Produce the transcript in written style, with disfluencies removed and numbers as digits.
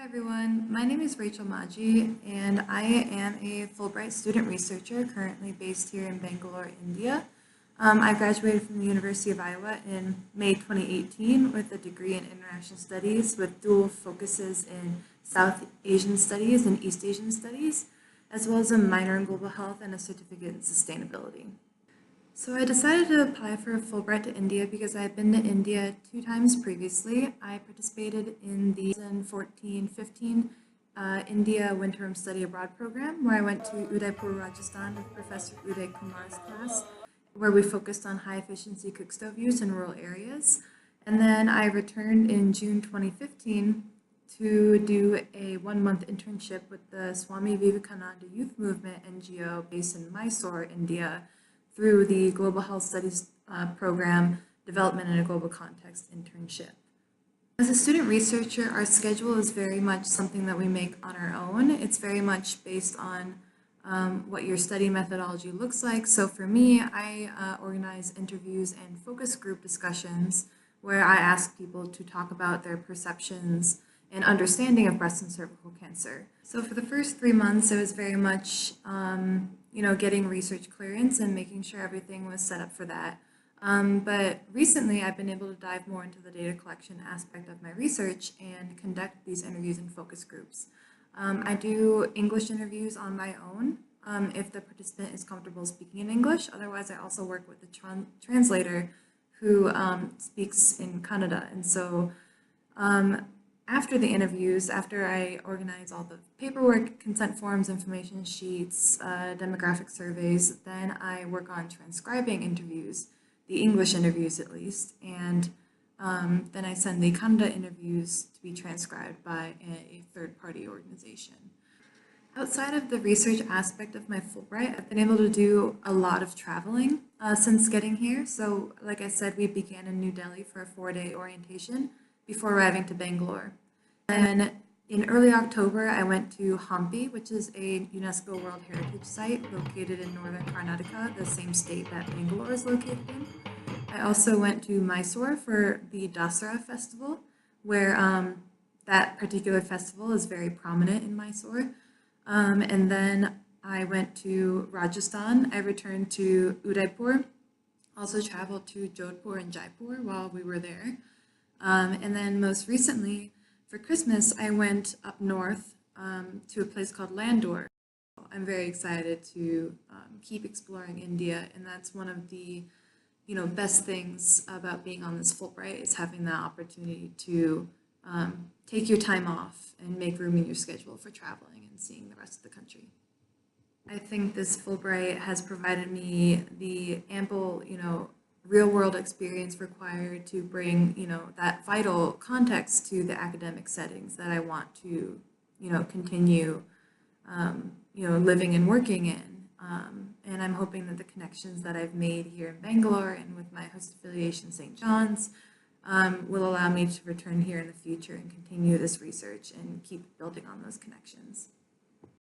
Hi everyone, my name is Rachel Maggi and I am a Fulbright student researcher currently based here in Bangalore, India. I graduated from the University of Iowa in May 2018 with a degree in International Studies with dual focuses in South Asian Studies and East Asian Studies, as well as a minor in Global Health and a certificate in Sustainability. So I decided to apply for a Fulbright to India because I had been to India 2 times previously. I participated in the 2014-15 India Winter Study Abroad program, where I went to Udaipur, Rajasthan with Professor Uday Kumar's class, where we focused on high efficiency cookstove use in rural areas. And then I returned in June 2015 to do a 1-month internship with the Swami Vivekananda Youth Movement NGO based in Mysore, India, through the Global Health Studies program, Development in a Global Context internship. As a student researcher, our schedule is very much something that we make on our own. It's very much based on what your study methodology looks like. So for me, I organize interviews and focus group discussions where I ask people to talk about their perceptions and understanding of breast and cervical cancer. So for the first 3 months, it was very much getting research clearance and making sure everything was set up for that. But recently, I've been able to dive more into the data collection aspect of my research and conduct these interviews in focus groups. I do English interviews on my own if the participant is comfortable speaking in English. Otherwise, I also work with a translator who speaks in Kannada. And so after the interviews, after I organize all the paperwork, consent forms, information sheets, demographic surveys, then I work on transcribing interviews, the English interviews at least, and then I send the Kannada interviews to be transcribed by a third-party organization. Outside of the research aspect of my Fulbright, I've been able to do a lot of traveling since getting here. So like I said, we began in New Delhi for a 4-day orientation before arriving to Bangalore. And in early October, I went to Hampi, which is a UNESCO World Heritage Site located in northern Karnataka, the same state that Bangalore is located in. I also went to Mysore for the Dasara festival, where that particular festival is very prominent in Mysore. And then I went to Rajasthan. I returned to Udaipur, also traveled to Jodhpur and Jaipur while we were there. And then most recently, for Christmas, I went up north to a place called Landour. I'm very excited to keep exploring India, and that's one of the best things about being on this Fulbright is having the opportunity to take your time off and make room in your schedule for traveling and seeing the rest of the country. I think this Fulbright has provided me the ample, real-world experience required to bring, that vital context to the academic settings that I want to, continue, living and working in. And I'm hoping that the connections that I've made here in Bangalore and with my host affiliation, St. John's, will allow me to return here in the future and continue this research and keep building on those connections.